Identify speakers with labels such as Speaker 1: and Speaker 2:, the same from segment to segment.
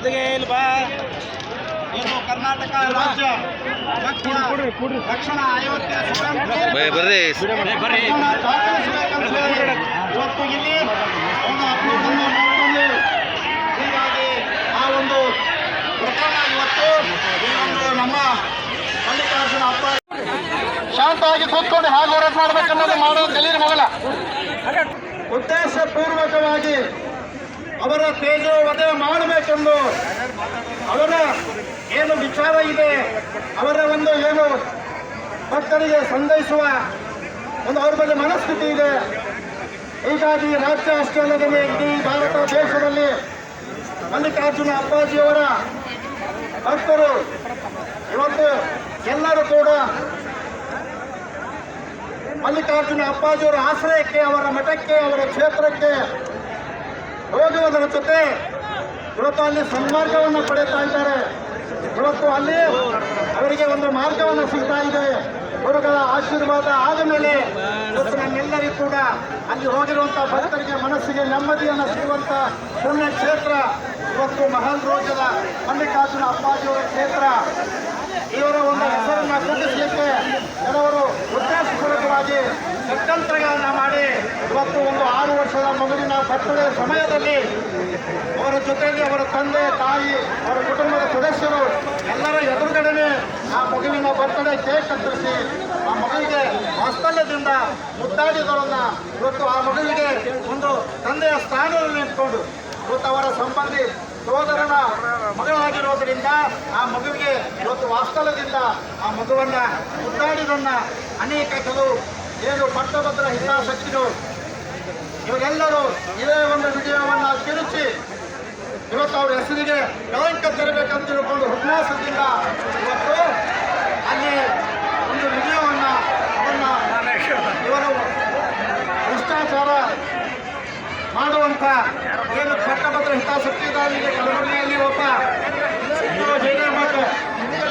Speaker 1: ಜೊತೆಗೆ ಇಲ್ಲಿ ಬಾ ಏನು ಕರ್ನಾಟಕ ರಾಜ್ಯ ರಕ್ಷಣಾ ಆಯೋಗಕ್ಕೆ
Speaker 2: ಬರ್ರಿ
Speaker 1: ಇವತ್ತು ಇಲ್ಲಿ ಒಂದು ಅಪ್ಲೋಡನ್ನು ಮಾಡಿಕೊಂಡು ಹೀಗಾಗಿ ಆ ಒಂದು ಪ್ರಕರಣ ಇವತ್ತು ಈ ಒಂದು ನಮ್ಮ ಮಲ್ಲಿಕಾರ್ಜುನ ಹಬ್ಬ ಶಾಂತವಾಗಿ ಕೂತ್ಕೊಂಡು ಹಾಗೆ ಹೋರಾಟ ಮಾಡಬೇಕನ್ನೋದು ಮಾಡೋದು ಕಲೀರಿ ಮಗಲ ಉದ್ದೇಶಪೂರ್ವಕವಾಗಿ ಅವರ ತೇಜೋವಧೆ ಮಾಡಬೇಕೆಂದು ಅವರ ಏನು ವಿಚಾರ ಇದೆ, ಅವರ ಒಂದು ಏನು ಭಕ್ತರಿಗೆ ಸಂತೈಸುವ ಒಂದು ಅವ್ರ ಬಗ್ಗೆ ಮನಸ್ಥಿತಿ ಇದೆ. ಹೀಗಾಗಿ ರಾಜ್ಯ ಅಷ್ಟೇ ಅಲ್ಲದೆ ಇಡೀ ಭಾರತ ದೇಶದಲ್ಲಿ ಮಲ್ಲಿಕಾರ್ಜುನ ಅಪ್ಪಾಜಿಯವರ ಭಕ್ತರು ಇವತ್ತು ಎಲ್ಲರೂ ಕೂಡ ಮಲ್ಲಿಕಾರ್ಜುನ ಅಪ್ಪಾಜಿಯವರ ಆಶ್ರಯಕ್ಕೆ, ಅವರ ಮಠಕ್ಕೆ, ಅವರ ಕ್ಷೇತ್ರಕ್ಕೆ ಹೋಗುವುದರ ಜೊತೆ ಇವತ್ತು ಅಲ್ಲಿ ಸನ್ಮಾರ್ಗವನ್ನು ಪಡೆಯುತ್ತಾ ಇದ್ದಾರೆ. ಇವತ್ತು ಅಲ್ಲಿ ಅವರಿಗೆ ಒಂದು ಮಾರ್ಗವನ್ನು ಸಿಗ್ತಾ ಇದೆ. ಗುರುಗಳ ಆಶೀರ್ವಾದ ಆದ ಮೇಲೆ ಇವತ್ತು ನಮ್ಮೆಲ್ಲರಿಗೂ ಕೂಡ ಅಲ್ಲಿ ಹೋಗಿರುವಂಥ ಭಕ್ತರಿಗೆ ಮನಸ್ಸಿಗೆ ನೆಮ್ಮದಿಯನ್ನು ಸಿಗುವಂಥ ಪುಣ್ಯ ಕ್ಷೇತ್ರ ಇವತ್ತು ಮಹಾನ್ ರೋಜದ ಮಲ್ಲಿಕಾರ್ಜುನ ಅಪ್ಪಾಜಿಯವರ ಕ್ಷೇತ್ರ. ಇವರ ಒಂದು ಹೆಸರನ್ನು ಕುಂದಿಸಲಿಕ್ಕೆ ಕೆಲವರು ಉದ್ದೇಶಪೂರ್ವಕವಾಗಿ ಷಡ್ಯಂತ್ರಗಳನ್ನು ಮಾಡಿ ಇವತ್ತು ಒಂದು 6 ವರ್ಷದ ಮಗುವಿನ ಬರ್ತಡೇ ಸಮಯದಲ್ಲಿ ಅವರ ಜೊತೆಯಲ್ಲಿ ಅವರ ತಂದೆ, ತಾಯಿ, ಅವರ ಕುಟುಂಬದ ಸದಸ್ಯರು ಎಲ್ಲರ ಎದುರುಗಡೆನೆ ಆ ಮಗುವಿನ ಬರ್ತಡೇ ಕೇಕ್ ಕತ್ತರಿಸಿ ಆ ಮಗುವಿಗೆ ವಾತ್ಸಲ್ಯದಿಂದ ಮುದ್ದಾಡಿದವರನ್ನ ಇವತ್ತು ಆ ಮಗುವಿಗೆ ಒಂದು ತಂದೆಯ ಸ್ಥಾನದಲ್ಲಿ ನಿಂತ್ಕೊಂಡು ಇವತ್ತು ಅವರ ಸಂಬಂಧಿ ಸೋದರನ ಮಗಳಾಗಿರೋದರಿಂದ ಆ ಮಗುವಿಗೆ ಇವತ್ತು ವಾತ್ಸಲ್ಯದಿಂದ ಆ ಮಗುವನ್ನ ಮುದ್ದಾಡಿದನ್ನ ಅನೇಕ ಕೆಲವು ಏನು ಪಟ್ಟಭದ್ರ ಹಿತಾಸಕ್ತಿಗಳು ಇವರೆಲ್ಲರೂ ಇದೇ ಒಂದು ವಿಡಿಯೋವನ್ನು ತಿರುಚಿ ಇವತ್ತು ಅವ್ರ ಹೆಸರಿಗೆ ಕಳಂಕ ತರಬೇಕಂತ ತಿಳ್ಕೊಂಡು ಹುನ್ನಾಸದಿಂದ ಇವತ್ತು ಅಲ್ಲಿ ಒಂದು ವಿಡಿಯೋವನ್ನು ಇವರು ಭ್ರಷ್ಟಾಚಾರ ಮಾಡುವಂಥ ಏನು ಪಟ್ಟಭದ್ರ ಹಿತಾಸಕ್ತಿದಾರರಿಗೆ ಕಲಬುರಗಿಯಲ್ಲಿ ಒಬ್ಬ ಹಿರೇಮಠ ಅಂತ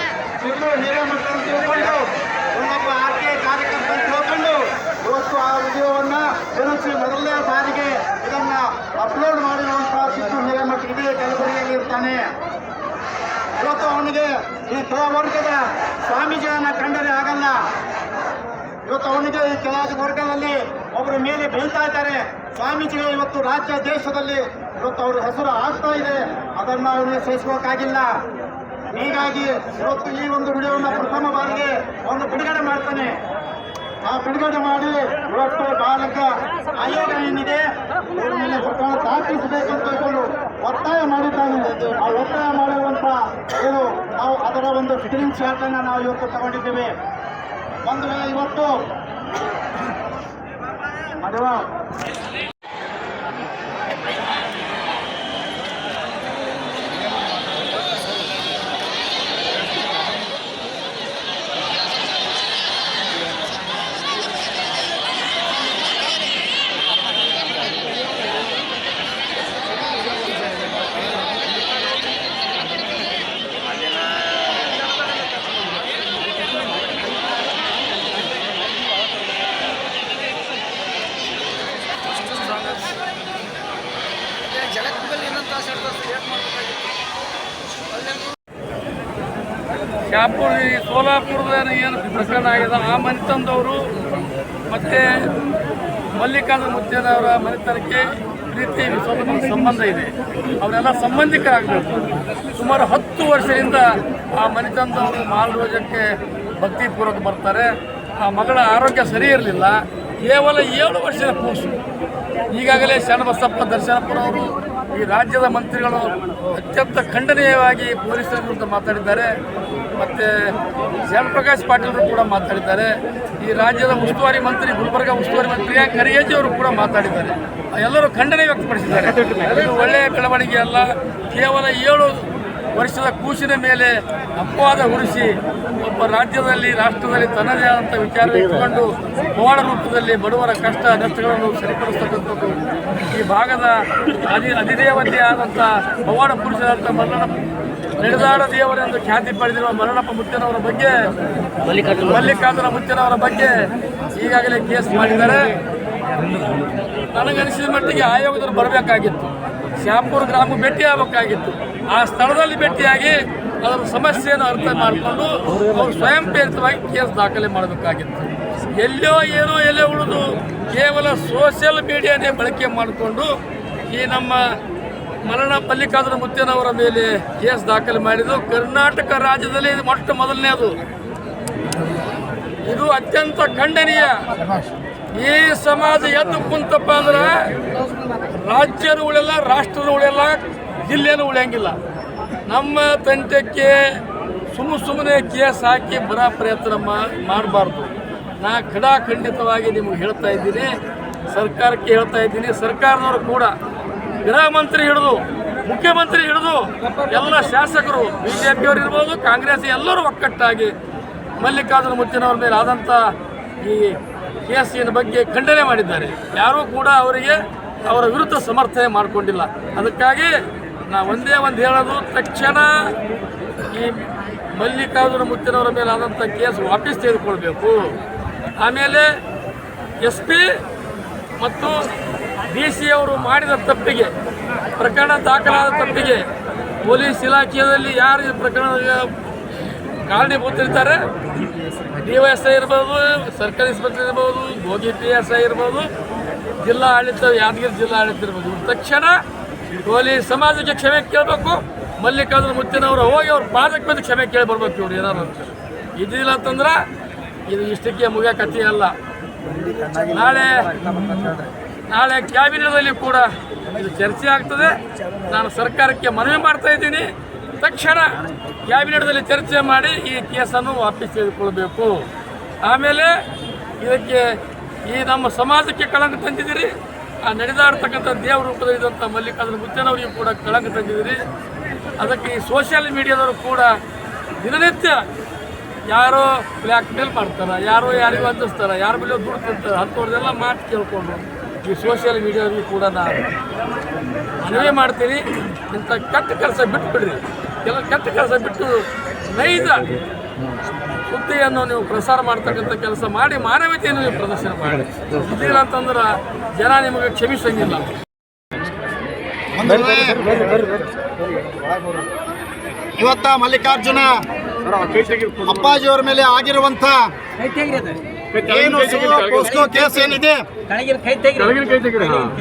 Speaker 1: ತಿಳ್ಕೊಂಡು ಇನ್ನೊಬ್ಬ ಆರ್ಕೆ ಕಾರ್ಯಕರ್ತ ಅಂತ ತಿಳ್ಕೊಂಡು ಇವತ್ತು ಆ ವಿಡಿಯೋವನ್ನು ತಿರುಚಿ ಮೊದಲನೇ ಬಾರಿಗೆ ಇದನ್ನು ಅಪ್ಲೋಡ್ ಮಾಡಿರುವಂಥ ಸಿದ್ದು ಹಿರೇಮಠ ಇದೇ ಕಲಬುರಗಿಯಲ್ಲಿ ಇರ್ತಾನೆ. ಇವತ್ತು ಅವನಿಗೆ ಈ ಕೆಳವರ್ಗದ ಸ್ವಾಮೀಜಿಯನ್ನು ಕಂಡರೆ ಆಗಲ್ಲ. ಇವತ್ತು ಅವನಿಗೆ ಈ ಕೆಳವರ್ಗದಲ್ಲಿ ಒಬ್ಬರ ಮೇಲೆ ಬೀಳ್ತಾ ಇದ್ದಾರೆ. ಸ್ವಾಮೀಜಿಗಳು ಇವತ್ತು ರಾಜ್ಯ ದೇಶದಲ್ಲಿ ಇವತ್ತು ಅವ್ರ ಹೆಸರು ಆಗ್ತಾ ಇದೆ. ಅದನ್ನು ಅವನಿಗೆ ಸಹಿಸೋಕ್ಕಾಗಿಲ್ಲ. ಹೀಗಾಗಿ ಇವತ್ತು ಈ ಒಂದು ವಿಡಿಯೋವನ್ನು ಪ್ರಥಮ ಬಾರಿಗೆ ಅವನು ಬಿಡುಗಡೆ ಮಾಡ್ತಾನೆ. ಆ ಬಿಡುಗಡೆ ಮಾಡಿ ಇವತ್ತು ಬಾಲಕ ಆಯೋಗ ಏನಿದೆ ಇವ್ರ ಮೇಲೆ ಪ್ರಕರಣ ದಾಖಲಿಸಬೇಕಂತ ತಿಳ್ಕೊಂಡು ಒತ್ತಾಯ ಮಾಡಿದ್ದಾನೆ. ಆ ಒತ್ತಾಯ ಮಾಡಿರುವಂಥ ಏನು ನಾವು ಅದರ ಒಂದು ಸ್ಕ್ರೀನ್ ಶಾಟನ್ನು ನಾವು ಇವತ್ತು ತಗೊಂಡಿದ್ದೇವೆ. ಒಂದು ವೇಳೆ ಇವತ್ತು ಮಾಡುವ
Speaker 3: ಶಾಪುರ ಸೋಲಾಪುರದ ಏನು ಪ್ರಕರಣ ಆಗಿದೆ ಆ ಮನೆತನದವರು ಮತ್ತು ಮಲ್ಲಿಕಾರ್ಜುನ ಮುತ್ಯದವರ ಮನೆತನಕ್ಕೆ ಪ್ರೀತಿ ವಿಶ್ವಾಸ ಸಂಬಂಧ ಇದೆ. ಅವರೆಲ್ಲ ಸಂಬಂಧಿಕರಾಗಬೇಕು. ಸುಮಾರು 10 ವರ್ಷದಿಂದ ಆ ಮನೆತನದವರು ಮಾಲ್ರೋಜಕ್ಕೆ ಭಕ್ತಿಪೂರ್ವಕ ಬರ್ತಾರೆ. ಆ ಮಗಳ ಆರೋಗ್ಯ ಸರಿ ಇರಲಿಲ್ಲ. ಕೇವಲ 7 ವರ್ಷದ ಕೂಸು. ಈಗಾಗಲೇ ಶರಣಬಸಪ್ಪ ದರ್ಶನಪುರವರು ಈ ರಾಜ್ಯದ ಮಂತ್ರಿಗಳು ಅತ್ಯಂತ ಖಂಡನೀಯವಾಗಿ ಪೊಲೀಸರ ವಿರುದ್ಧ ಮಾತಾಡಿದ್ದಾರೆ. ಮತ್ತು ಜಯಪ್ರಕಾಶ್ ಪಾಟೀಲರು ಕೂಡ ಮಾತಾಡಿದ್ದಾರೆ. ಈ ರಾಜ್ಯದ ಉಸ್ತುವಾರಿ ಮಂತ್ರಿ, ಗುಲ್ಬರ್ಗ ಉಸ್ತುವಾರಿ ಮಂತ್ರಿ ಪ್ರಿಯಾಂಕ್ ಖರ್ಗೆ ಅವರು ಕೂಡ ಮಾತಾಡಿದ್ದಾರೆ. ಎಲ್ಲರೂ ಖಂಡನೆ ವ್ಯಕ್ತಪಡಿಸಿದ್ದಾರೆ. ಇದು ಒಳ್ಳೆಯ ಬೆಳವಣಿಗೆ ಅಲ್ಲ. ಕೇವಲ 7 ವರ್ಷದ ಕೂಸಿನ ಮೇಲೆ ಅಪವಾದ ಹೊರಿಸಿ ಒಬ್ಬ ರಾಜ್ಯದಲ್ಲಿ, ರಾಷ್ಟ್ರದಲ್ಲಿ ತನ್ನದೇ ಆದಂಥ ವಿಚಾರ ಇಟ್ಟುಕೊಂಡು ಪವಾಡ ರೂಪದಲ್ಲಿ ಬಡವರ ಕಷ್ಟ ನಷ್ಟಗಳನ್ನು ಸರಿಪಡಿಸ್ತಕ್ಕಂಥದ್ದು ಈ ಭಾಗದ ಅಧಿದೇವತೆ ಆದಂಥ ಪವಾಡ ಪುರುಷರಾದಂಥ ಮಲ್ಲನಪ್ಪ ನಡೆದಾಡ ದೇವರೆಂದು ಖ್ಯಾತಿ ಪಡೆದಿರುವ ಮಲ್ಲನಪ್ಪ ಮುತ್ಯನವರ ಬಗ್ಗೆ, ಮಲ್ಲಿಕಾರ್ಜುನ ಮುತ್ಯನವರ ಬಗ್ಗೆ ಈಗಾಗಲೇ ಕೇಸ್ ಮಾಡಿದ್ದಾರೆ. ನನಗನಿಸಿದ ಮಟ್ಟಿಗೆ ಆಯೋಗದವರು ಬರಬೇಕಾಗಿತ್ತು. ಶಾಪುರ ಗ್ರಾಮ ಭೇಟಿ ಆಗಬೇಕಾಗಿತ್ತು. ಆ ಸ್ಥಳದಲ್ಲಿ ಭೇಟಿಯಾಗಿ ಅದರ ಸಮಸ್ಯೆಯನ್ನು ಅರ್ಥ ಮಾಡಿಕೊಂಡು ಅವರು ಸ್ವಯಂ ಪ್ರೇರಿತವಾಗಿ ಕೇಸ್ ದಾಖಲೆ ಮಾಡಬೇಕಾಗಿತ್ತು. ಎಲ್ಲೋ ಏನೋ ಎಲ್ಲೇ ಉಳಿದು ಕೇವಲ ಸೋಷಿಯಲ್ ಮೀಡಿಯಾನೇ ಬಳಕೆ ಮಾಡಿಕೊಂಡು ಈ ನಮ್ಮ ಮರಣ ಮಲ್ಲಿಕಾರ್ಜುನ ಮುತ್ತೇನವರ ಮೇಲೆ ಕೇಸ್ ದಾಖಲೆ ಮಾಡಿದ್ದು ಕರ್ನಾಟಕ ರಾಜ್ಯದಲ್ಲಿ ಇದು ಮೊಟ್ಟ ಮೊದಲನೇದು. ಇದು ಅತ್ಯಂತ ಖಂಡನೀಯ. ಈ ಸಮಾಜ ಎದ್ದು ಕುಂತಪ್ಪ ಅಂದ್ರೆ ರಾಜ್ಯನೂ ಉಳಿಯಲ್ಲ, ರಾಷ್ಟ್ರನೂ ಉಳಿಯಲ್ಲ, ಜಿಲ್ಲೆನೂ ಉಳಿಯಂಗಿಲ್ಲ. ನಮ್ಮ ತಂಟಕ್ಕೆ ಸುಮ್ಮನೆ ಕೇಸ್ ಹಾಕಿ ಬರೋ ಪ್ರಯತ್ನ ಮಾಡಬಾರ್ದು. ನಾ ಖಂಡಿತವಾಗಿ ನಿಮಗೆ ಹೇಳ್ತಾ ಇದ್ದೀನಿ, ಸರ್ಕಾರಕ್ಕೆ ಹೇಳ್ತಾ ಇದ್ದೀನಿ. ಸರ್ಕಾರದವರು ಕೂಡ ಗೃಹ ಮಂತ್ರಿ ಹಿಡಿದು ಮುಖ್ಯಮಂತ್ರಿ ಹಿಡಿದು ಎಲ್ಲ ಶಾಸಕರು BJPಯವರು ಇರ್ಬೋದು, ಕಾಂಗ್ರೆಸ್ ಎಲ್ಲರೂ ಒಕ್ಕಟ್ಟಾಗಿ ಮಲ್ಲಿಕಾರ್ಜುನ ಮುತ್ತೇನವರ ಮೇಲೆ ಆದಂಥ ಈ ಕೇಸಿನ ಬಗ್ಗೆ ಖಂಡನೆ ಮಾಡಿದ್ದಾರೆ. ಯಾರೂ ಕೂಡ ಅವರ ವಿರುದ್ಧ ಸಮರ್ಥನೆ ಮಾಡಿಕೊಂಡಿಲ್ಲ. ಅದಕ್ಕಾಗಿ ನಾವು ಒಂದೇ ಹೇಳೋದು, ತಕ್ಷಣ ಈ ಮಲ್ಲಿಕಾರ್ಜುನ ಮುತ್ತೇನವರ ಮೇಲೆ ಆದಂಥ ಕೇಸ್ ವಾಪಸ್ ತೆಗೆದುಕೊಳ್ಬೇಕು. ಆಮೇಲೆ SP ಮತ್ತು DC ಅವರು ಮಾಡಿದ ತಪ್ಪಿಗೆ, ಪ್ರಕರಣ ದಾಖಲಾದ ತಪ್ಪಿಗೆ ಪೊಲೀಸ್ ಇಲಾಖೆಯಲ್ಲಿ ಯಾರು ಈ ಪ್ರಕರಣದ ಕಾರಣೀಭೂತರಿರ್ತಾರೆ, DYSI ಇರ್ಬೋದು, ಸರ್ಕಾರಿ ಇನ್ಸ್ಪೆಕ್ಟರ್ ಇರ್ಬೋದು, ಭೋಗಿ PSI ಇರ್ಬೋದು, ಜಿಲ್ಲಾ ಆಡಳಿತ, ಯಾದಗಿರಿ ಜಿಲ್ಲಾ ಆಡಳಿತ ಇರ್ಬೋದು, ತಕ್ಷಣ ಪೊಲೀಸ್ ಸಮಾಜಕ್ಕೆ ಕ್ಷಮೆ ಕೇಳಬೇಕು. ಮಲ್ಲಿಕಾರ್ಜುನ ಮುತ್ತೇನವರು ಹೋಗಿ ಅವ್ರ ಪಾದಕ್ಕೆ ಬಂದು ಕ್ಷಮೆ ಕೇಳಿ ಬರ್ಬೇಕು. ಇವ್ರು ಏನಾರು ಅಂತ ಇದಿಲ್ಲ ಅಂತಂದ್ರೆ ಇದು ಇಷ್ಟಕ್ಕೆ ಮುಗಿಯೋ ಕಥೆ ಅಲ್ಲ. ನಾಳೆ ಕ್ಯಾಬಿನೆಟ್ನಲ್ಲಿ ಕೂಡ ಇದು ಚರ್ಚೆ ಆಗ್ತದೆ. ನಾನು ಸರ್ಕಾರಕ್ಕೆ ಮನವಿ ಮಾಡ್ತಾ ಇದ್ದೀನಿ, ತಕ್ಷಣ ಕ್ಯಾಬಿನೆಟ್ನಲ್ಲಿ ಚರ್ಚೆ ಮಾಡಿ ಈ ಕೇಸನ್ನು ವಾಪಸ್ ತೆಗೆದುಕೊಳ್ಬೇಕು. ಆಮೇಲೆ ಇದಕ್ಕೆ ಈ ನಮ್ಮ ಸಮಾಜಕ್ಕೆ ಕಳಂಕ ತಂದಿದ್ದೀರಿ. ಆ ನಡೆದಾಡ್ತಕ್ಕಂಥ ದೇವ ರೂಪದಲ್ಲಿದ್ದಂಥ ಮಲ್ಲಿಕಾರ್ಜುನ ಮುತ್ತೇನವರಿಗೂ ಕೂಡ ಕಳಂಕ ತಂದಿದ್ದೀರಿ. ಅದಕ್ಕೆ ಈ ಸೋಷಿಯಲ್ ಮೀಡಿಯಾದವರು ಕೂಡ ದಿನನಿತ್ಯ ಯಾರೋ ಬ್ಲ್ಯಾಕ್ ಮೇಲ್ ಮಾಡ್ತಾರೆ, ಯಾರೋ ಯಾರಿಗೂ ಅಂದಿಸ್ತಾರೆ, ಯಾರ ಮೇಲೆ ದುಡ್ಡು ತಿಂತಾರೆ, ಅಂಥವ್ರದ್ದೆಲ್ಲ ಮಾತು ಕೇಳಿಕೊಂಡು ಈ ಸೋಷಿಯಲ್ ಮೀಡಿಯಾದವ್ರಿಗೂ ಕೂಡ ನಾನು ಮನವಿ ಮಾಡ್ತೀನಿ, ಇಂಥ ಕೆಟ್ಟ ಕೆಲಸ ಬಿಟ್ಟುಬಿಡ್ರಿ. ಕೆಟ್ಟ ಕೆಲಸ ಬಿಟ್ಟು ನೈಜ ಸುದ್ದಿಯನ್ನು ನೀವು ಪ್ರಸಾರ ಮಾಡ್ತಕ್ಕಂಥ ಕೆಲಸ ಮಾಡಿ, ಮಾನವೀಯತೆಯನ್ನು ನೀವು ಪ್ರದರ್ಶನ ಮಾಡಿ. ಇದಿಲ್ಲ ಅಂತಂದ್ರೆ ಜನ ನಿಮಗೆ ಕ್ಷಮಿಸಂಗಿಲ್ಲ.
Speaker 1: ಇವತ್ತ ಮಲ್ಲಿಕಾರ್ಜುನ ಅಪ್ಪಾಜಿಯವರ ಮೇಲೆ ಆಗಿರುವಂತ ಏನು ಪೋಸ್ಕೋ ಕೇಸ್ ಏನಿದೆ,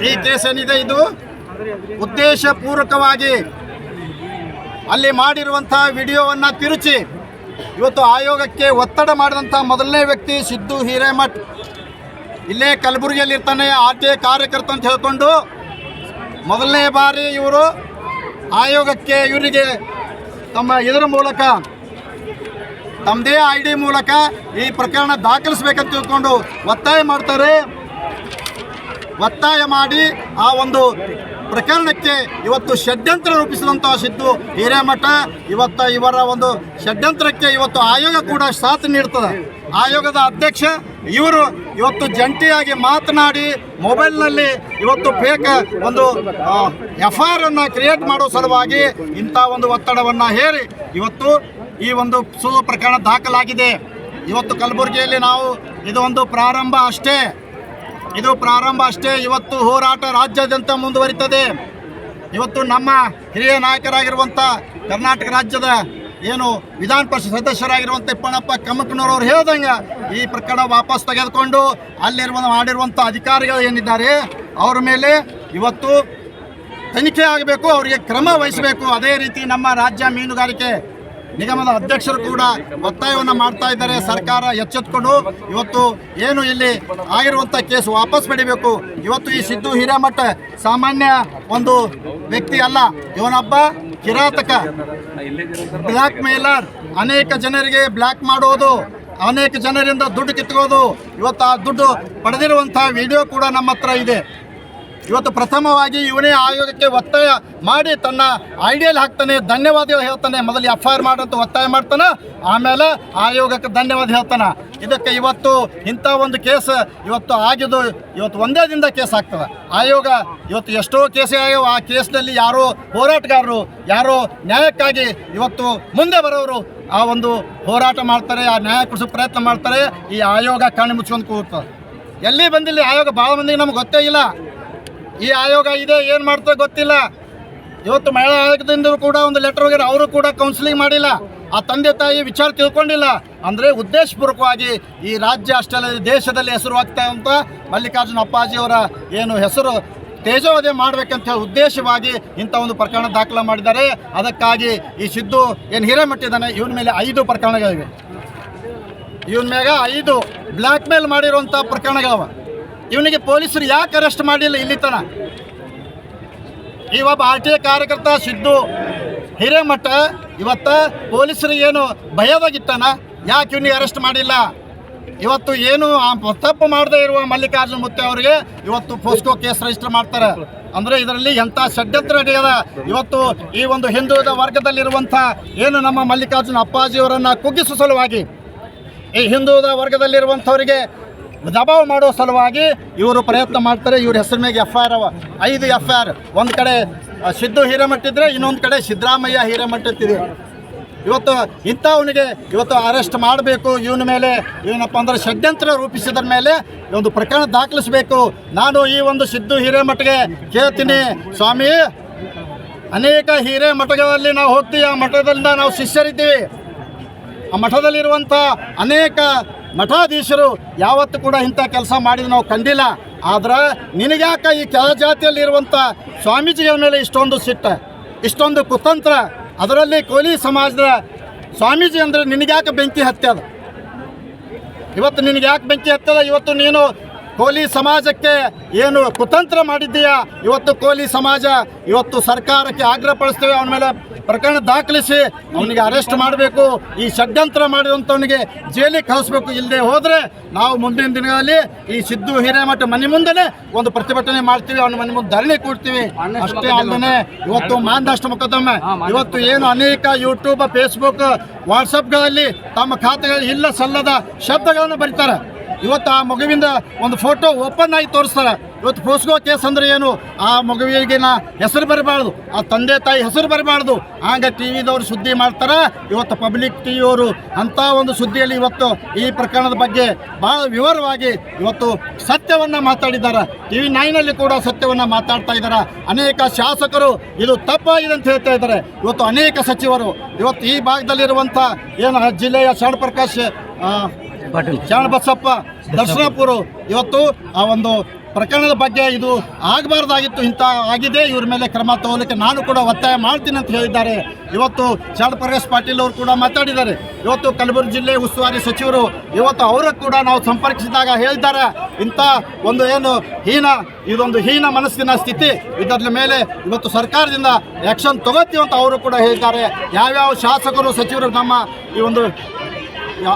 Speaker 1: ಈ ಕೇಸ್ ಏನಿದೆ ಇದು ಉದ್ದೇಶಪೂರ್ವಕವಾಗಿ ಅಲ್ಲಿ ಮಾಡಿರುವಂತಹ ವಿಡಿಯೋವನ್ನು ತಿರುಚಿ ಇವತ್ತು ಆಯೋಗಕ್ಕೆ ಒತ್ತಡ ಮಾಡಿದಂಥ ಮೊದಲನೇ ವ್ಯಕ್ತಿ ಸಿದ್ದು ಹಿರೇಮಠ್. ಇಲ್ಲೇ ಕಲಬುರಗಿಯಲ್ಲಿ ಇರ್ತಾನೆ, RTI ಕಾರ್ಯಕರ್ತ ಅಂತ ಹೇಳ್ಕೊಂಡು ಮೊದಲನೇ ಬಾರಿ ಇವರು ಆಯೋಗಕ್ಕೆ ಇವರಿಗೆ ಇದರ ಮೂಲಕ ತಮ್ಮದೇ ID ಮೂಲಕ ಈ ಪ್ರಕರಣ ದಾಖಲಿಸಬೇಕಂತ ತಿಳ್ಕೊಂಡು ಒತ್ತಾಯ ಮಾಡ್ತಾರೆ. ಒತ್ತಾಯ ಮಾಡಿ ಆ ಒಂದು ಪ್ರಕರಣಕ್ಕೆ ಇವತ್ತು ಷಡ್ಯಂತ್ರ ರೂಪಿಸಿದಂಥ ಸಿದ್ದು ಹಿರೇಮಠ ಇವರ ಒಂದು ಷಡ್ಯಂತ್ರಕ್ಕೆ ಇವತ್ತು ಆಯೋಗ ಕೂಡ ಸಾಥ್ ನೀಡ್ತದೆ. ಆಯೋಗದ ಅಧ್ಯಕ್ಷ ಇವರು ಇವತ್ತು ಜಂಟಿಯಾಗಿ ಮಾತನಾಡಿ ಮೊಬೈಲ್ನಲ್ಲಿ ಇವತ್ತು ಫೇಕ್ ಒಂದು FIR ಅನ್ನು ಕ್ರಿಯೇಟ್ ಮಾಡೋ ಸಲುವಾಗಿ ಇಂಥ ಒಂದು ಒತ್ತಡವನ್ನು ಹೇರಿ ಇವತ್ತು ಈ ಒಂದು ಸುಳ್ಳು ಪ್ರಕರಣ ದಾಖಲಾಗಿದೆ. ಇವತ್ತು ಕಲಬುರಗಿಯಲ್ಲಿ ನಾವು ಇದು ಒಂದು ಪ್ರಾರಂಭ ಅಷ್ಟೇ, ಇದು ಪ್ರಾರಂಭ ಅಷ್ಟೇ. ಇವತ್ತು ಹೋರಾಟ ರಾಜ್ಯಾದ್ಯಂತ ಮುಂದುವರಿತದೆ. ಇವತ್ತು ನಮ್ಮ ಹಿರಿಯ ನಾಯಕರಾಗಿರುವಂಥ ಕರ್ನಾಟಕ ರಾಜ್ಯದ ಏನು ವಿಧಾನ ಪರಿಷತ್ ಸದಸ್ಯರಾಗಿರುವಂಥ ಪಣಪ್ಪ ಕಮ್ಮಕ್ಕನವರು ಹೇಳ್ದಂಗೆ ಈ ಪ್ರಕರಣ ವಾಪಸ್ ತೆಗೆದುಕೊಂಡು ಮಾಡಿರುವಂಥ ಅಧಿಕಾರಿಗಳು ಏನಿದ್ದಾರೆ ಅವರ ಮೇಲೆ ಇವತ್ತು ತನಿಖೆ ಆಗಬೇಕು, ಅವರಿಗೆ ಕ್ರಮ ವಹಿಸಬೇಕು. ಅದೇ ರೀತಿ ನಮ್ಮ ರಾಜ್ಯ ಮೀನುಗಾರಿಕೆ ನಿಗಮದ ಅಧ್ಯಕ್ಷರು ಕೂಡ ಒತ್ತಾಯವನ್ನು ಮಾಡ್ತಾ ಇದ್ದಾರೆ. ಸರ್ಕಾರ ಎಚ್ಚೆತ್ತುಕೊಂಡು ಇವತ್ತು ಏನು ಇಲ್ಲಿ ಆಗಿರುವಂಥ ಕೇಸ್ ವಾಪಸ್ ಪಡಿಬೇಕು. ಇವತ್ತು ಈ ಸಿದ್ದು ಹಿರೇಮಠ ಸಾಮಾನ್ಯ ಒಂದು ವ್ಯಕ್ತಿ ಅಲ್ಲ, ಇವನೊಬ್ಬ ಕಿರಾತಕ, ಬ್ಲ್ಯಾಕ್ ಮೇಲರ್, ಅನೇಕ ಜನರಿಗೆ ಬ್ಲ್ಯಾಕ್ ಮಾಡೋದು, ಅನೇಕ ಜನರಿಂದ ದುಡ್ಡು ಕಿತ್ಕೋದು. ಇವತ್ತು ಆ ದುಡ್ಡು ಪಡೆದಿರುವಂಥ ವಿಡಿಯೋ ಕೂಡ ನಮ್ಮ ಹತ್ರ ಇದೆ. ಇವತ್ತು ಪ್ರಥಮವಾಗಿ ಇವನೇ ಆಯೋಗಕ್ಕೆ ಒತ್ತಾಯ ಮಾಡಿ ತನ್ನ ಐಡಿಯಲ್ಲಿ ಹಾಕ್ತಾನೆ, ಧನ್ಯವಾದ ಹೇಳ್ತಾನೆ. ಮೊದಲು FIR ಮಾಡಂತ ಒತ್ತಾಯ ಮಾಡ್ತಾನೆ, ಆಮೇಲೆ ಆಯೋಗಕ್ಕೆ ಧನ್ಯವಾದ ಹೇಳ್ತಾನೆ. ಇದಕ್ಕೆ ಇವತ್ತು ಇಂಥ ಒಂದು ಕೇಸ್ ಇವತ್ತು ಆಗಿದ್ದು ಇವತ್ತು ಒಂದೇ ದಿನದ ಕೇಸ್ ಆಗ್ತದೆ. ಆಯೋಗ ಇವತ್ತು ಎಷ್ಟೋ ಕೇಸೇ ಆಗ್ಯಾವ. ಆ ಕೇಸ್ನಲ್ಲಿ ಯಾರೋ ಹೋರಾಟಗಾರರು, ಯಾರೋ ನ್ಯಾಯಕ್ಕಾಗಿ ಇವತ್ತು ಮುಂದೆ ಬರೋರು ಆ ಒಂದು ಹೋರಾಟ ಮಾಡ್ತಾರೆ, ಆ ನ್ಯಾಯ ಕೊಡಿಸೋ ಪ್ರಯತ್ನ ಮಾಡ್ತಾರೆ. ಈ ಆಯೋಗ ಕಣ್ಣು ಮುಚ್ಕೊಂಡು ಕೂರ್ತದೆ. ಎಲ್ಲಿ ಬಂದಿಲ್ಲ ಆಯೋಗ, ಭಾಳ ಮಂದಿಗೆ ನಮ್ಗೆ ಗೊತ್ತೇ ಇಲ್ಲ ಈ ಆಯೋಗ ಇದೆ, ಏನು ಮಾಡ್ತದೆ ಗೊತ್ತಿಲ್ಲ. ಇವತ್ತು ಮಹಿಳಾ ಆಯೋಗದಿಂದ ಕೂಡ ಒಂದು ಲೆಟರ್ ಹೋಗ್ಯಾರ, ಅವರು ಕೂಡ ಕೌನ್ಸಿಲಿಂಗ್ ಮಾಡಿಲ್ಲ, ಆ ತಂದೆ ತಾಯಿ ವಿಚಾರ ತಿಳ್ಕೊಂಡಿಲ್ಲ. ಅಂದರೆ ಉದ್ದೇಶಪೂರ್ವಕವಾಗಿ ಈ ರಾಜ್ಯ ಅಷ್ಟೇ ಅಲ್ಲ ದೇಶದಲ್ಲಿ ಹೆಸರುವಾಗ್ತಾ ಅಂತ ಮಲ್ಲಿಕಾರ್ಜುನ ಅಪ್ಪಾಜಿಯವರ ಏನು ಹೆಸರು ತೇಜೋವಧೆ ಮಾಡಬೇಕಂತ ಹೇಳಿ ಉದ್ದೇಶವಾಗಿ ಇಂಥ ಒಂದು ಪ್ರಕರಣ ದಾಖಲೆ ಮಾಡಿದ್ದಾರೆ. ಅದಕ್ಕಾಗಿ ಈ ಸಿದ್ದು ಏನು ಹಿರೇಮಠಿದ್ದಾನೆ ಇವನ ಮೇಲೆ 5 ಪ್ರಕರಣಗಳಿವೆ. ಇವನ ಮ್ಯಾಗ 5 ಬ್ಲ್ಯಾಕ್ ಮೇಲ್ ಮಾಡಿರುವಂಥ ಪ್ರಕರಣಗಳವ. ಇವನಿಗೆ ಪೊಲೀಸರು ಯಾಕೆ ಅರೆಸ್ಟ್ ಮಾಡಿಲ್ಲ ಇಲ್ಲಿ ತನ? ಈ ಒಬ್ಬ RTI ಕಾರ್ಯಕರ್ತ ಸಿದ್ದು ಹಿರೇಮಠ ಇವತ್ತು ಪೊಲೀಸರು ಏನು ಭಯದಾಗಿತ್ತಾನ, ಯಾಕೆ ಇವನಿಗೆ ಅರೆಸ್ಟ್ ಮಾಡಿಲ್ಲ? ಇವತ್ತು ಏನು ತಪ್ಪು ಮಾಡದೇ ಇರುವ ಮಲ್ಲಿಕಾರ್ಜುನ ಮುತ್ತೆ ಅವರಿಗೆ ಇವತ್ತು ಪೋಸ್ಕೋ ಕೇಸ್ ರಿಜಿಸ್ಟರ್ ಮಾಡ್ತಾರೆ. ಅಂದರೆ ಇದರಲ್ಲಿ ಎಂಥ ಷಡ್ಯಂತ್ರ ನಡೆಯದ. ಇವತ್ತು ಈ ಒಂದು ಹಿಂದುಳಿದ ವರ್ಗದಲ್ಲಿರುವಂಥ ಏನು ನಮ್ಮ ಮಲ್ಲಿಕಾರ್ಜುನ ಅಪ್ಪಾಜಿಯವರನ್ನು ಕುಗ್ಗಿಸುವ ಸಲುವಾಗಿ, ಈ ಹಿಂದುಳಿದ ವರ್ಗದಲ್ಲಿರುವಂಥವರಿಗೆ ದಬಾವು ಮಾಡೋ ಸಲುವಾಗಿ ಇವರು ಪ್ರಯತ್ನ ಮಾಡ್ತಾರೆ. ಇವ್ರ ಹೆಸರು ಮೇಲೆ FIR ಅವ, 5 FIR. ಒಂದು ಕಡೆ ಸಿದ್ದು ಹಿರೇಮಠ ಇದ್ದರೆ ಇನ್ನೊಂದು ಕಡೆ ಸಿದ್ದರಾಮಯ್ಯ ಹಿರೇಮಠ ಇತ್ತಿದೆ. ಇವತ್ತು ಇಂಥವನಿಗೆ ಇವತ್ತು ಅರೆಸ್ಟ್ ಮಾಡಬೇಕು. ಇವನ ಮೇಲೆ ಏನಪ್ಪ ಅಂದ್ರೆ ಷಡ್ಯಂತ್ರ ರೂಪಿಸಿದ್ರ ಮೇಲೆ ಒಂದು ಪ್ರಕರಣ ದಾಖಲಿಸಬೇಕು. ನಾನು ಈ ಒಂದು ಸಿದ್ದು ಹಿರೇಮಠಗೆ ಕೇಳ್ತೀನಿ, ಸ್ವಾಮಿ ಅನೇಕ ಹಿರೇಮಠಗಳಲ್ಲಿ ನಾವು ಹೋಗ್ತೀವಿ, ಆ ಮಠದಿಂದ ನಾವು ಶಿಷ್ಯರಿದ್ದೀವಿ. ಆ ಮಠದಲ್ಲಿರುವಂಥ ಅನೇಕ ಮಠಾಧೀಶರು ಯಾವತ್ತೂ ಕೂಡ ಇಂಥ ಕೆಲಸ ಮಾಡಿದ ನಾವು ಕಂಡಿಲ್ಲ. ಆದ್ರೆ ನಿನಗ್ಯಾಕೆ ಈ ಕೆಳಜಾತಿಯಲ್ಲಿರುವಂಥ ಸ್ವಾಮೀಜಿಗಳ ಮೇಲೆ ಇಷ್ಟೊಂದು ಸಿಟ್ಟ, ಇಷ್ಟೊಂದು ಕುತಂತ್ರ? ಅದರಲ್ಲಿ ಕೋಲಿ ಸಮಾಜದ ಸ್ವಾಮೀಜಿ ಅಂದರೆ ನಿನಗ್ಯಾಕೆ ಬೆಂಕಿ ಹತ್ಯದ? ಇವತ್ತು ನಿನಗೆ ಯಾಕೆ ಬೆಂಕಿ ಹತ್ತದ? ಇವತ್ತು ನೀನು ಕೋಲಿ ಸಮಾಜಕ್ಕೆ ಏನು ಕುತಂತ್ರ ಮಾಡಿದ್ದೀಯಾ, ಇವತ್ತು ಕೋಲಿ ಸಮಾಜ ಇವತ್ತು ಸರ್ಕಾರಕ್ಕೆ ಆಗ್ರಹಪಡಿಸ್ತೇವೆ, ಅವನ ಮೇಲೆ ಪ್ರಕರಣ ದಾಖಲಿಸಿ ಅವನಿಗೆ ಅರೆಸ್ಟ್ ಮಾಡಬೇಕು. ಈ ಷಡ್ಯಂತ್ರ ಮಾಡಿರುವಂಥವನಿಗೆ ಜೈಲಿಗೆ ಕಳಿಸ್ಬೇಕು. ಇಲ್ಲದೆ ಹೋದರೆ ನಾವು ಮುಂದಿನ ದಿನಗಳಲ್ಲಿ ಈ ಸಿದ್ದು ಹಿರೇಮಠ ಮನೆ ಮುಂದೆ ಒಂದು ಪ್ರತಿಭಟನೆ ಮಾಡ್ತೀವಿ, ಅವನ ಮನೆ ಮುಂದೆ ಧರಣಿ ಕೊಡ್ತೀವಿ. ಅಷ್ಟೇ ಅಲ್ಲದೆ ಇವತ್ತು ಮಾನನಷ್ಟ ಮೊಕದ್ದಮೆ, ಇವತ್ತು ಏನು ಅನೇಕ ಯೂಟ್ಯೂಬ್, ಫೇಸ್ಬುಕ್, ವಾಟ್ಸಪ್ಗಳಲ್ಲಿ ತಮ್ಮ ಖಾತೆಗಳಲ್ಲಿ ಇಲ್ಲ ಸಲ್ಲದ ಶಬ್ದಗಳನ್ನು ಬರೀತಾರೆ. ಇವತ್ತು ಆ ಮಗುವಿಂದ ಒಂದು ಫೋಟೋ ಓಪನ್ ಆಗಿ ತೋರಿಸ್ತಾರೆ. ಇವತ್ತು ಪೋಸ್ಕೋ ಕೇಸ್ ಅಂದರೆ ಏನು? ಆ ಮಗುವಿಗಿನ ಹೆಸರು ಬರಬಾರ್ದು, ಆ ತಂದೆ ತಾಯಿ ಹೆಸರು ಬರಬಾರ್ದು. ಹಂಗೆ TV ದವರು ಸುದ್ದಿ ಮಾಡ್ತಾರೆ. ಇವತ್ತು ಪಬ್ಲಿಕ್ TV ಅಂಥ ಒಂದು ಸುದ್ದಿಯಲ್ಲಿ ಇವತ್ತು ಈ ಪ್ರಕರಣದ ಬಗ್ಗೆ ಭಾಳ ವಿವರವಾಗಿ ಇವತ್ತು ಸತ್ಯವನ್ನು ಮಾತಾಡಿದ್ದಾರೆ. TV9ನಲ್ಲಿ ಕೂಡ ಸತ್ಯವನ್ನು ಮಾತಾಡ್ತಾ ಇದ್ದಾರೆ. ಅನೇಕ ಶಾಸಕರು ಇದು ತಪ್ಪಾಗಿದೆ ಅಂತ ಹೇಳ್ತಾ ಇದ್ದಾರೆ. ಇವತ್ತು ಅನೇಕ ಸಚಿವರು ಇವತ್ತು ಈ ಭಾಗದಲ್ಲಿರುವಂಥ ಏನು ಜಿಲ್ಲೆಯ ಶರಣಪ್ರಕಾಶ್ ಶರಣಬಸಪ್ಪ ದರ್ಶನಪುರ ಇವತ್ತು ಆ ಒಂದು ಪ್ರಕರಣದ ಬಗ್ಗೆ ಇದು ಆಗಬಾರ್ದಾಗಿತ್ತು, ಇಂಥ ಆಗಿದೆ, ಇವ್ರ ಮೇಲೆ ಕ್ರಮ ತಗೊಳ್ಳಿಕ್ಕೆ ನಾನು ಕೂಡ ಒತ್ತಾಯ ಮಾಡ್ತೀನಿ ಅಂತ ಹೇಳಿದ್ದಾರೆ. ಇವತ್ತು ಶರಣಪ್ರಕಾಶ್ ಪಾಟೀಲ್ ಅವರು ಕೂಡ ಮಾತಾಡಿದ್ದಾರೆ. ಇವತ್ತು ಕಲಬುರಗಿ ಜಿಲ್ಲೆ ಉಸ್ತುವಾರಿ ಸಚಿವರು ಇವತ್ತು ಅವರ ಕೂಡ ನಾವು ಸಂಪರ್ಕಿಸಿದಾಗ ಹೇಳಿದ್ದಾರೆ, ಇಂಥ ಒಂದು ಏನು ಇದೊಂದು ಹೀನ ಮನಸ್ಸಿನ ಸ್ಥಿತಿ, ಇದರ ಮೇಲೆ ಇವತ್ತು ಸರ್ಕಾರದಿಂದ ಆ್ಯಕ್ಷನ್ ತಗೋತೀವಿ ಅಂತ ಅವರು ಕೂಡ ಹೇಳಿದ್ದಾರೆ. ಯಾವ್ಯಾವ ಶಾಸಕರು ಸಚಿವರು ನಮ್ಮ ಈ ಒಂದು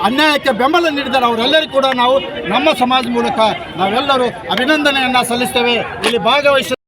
Speaker 1: ಅನ್ಯಾಯಕ್ಕೆ ಬೆಂಬಲ ನೀಡಿದ್ದಾರೆ ಅವರೆಲ್ಲರಿಗೂ ಕೂಡ ನಾವು ನಮ್ಮ ಸಮಾಜ ಮೂಲಕ ನಾವೆಲ್ಲರೂ ಅಭಿನಂದನೆಯನ್ನು ಸಲ್ಲಿಸ್ತೇವೆ. ಇಲ್ಲಿ ಭಾಗವಹಿಸಿ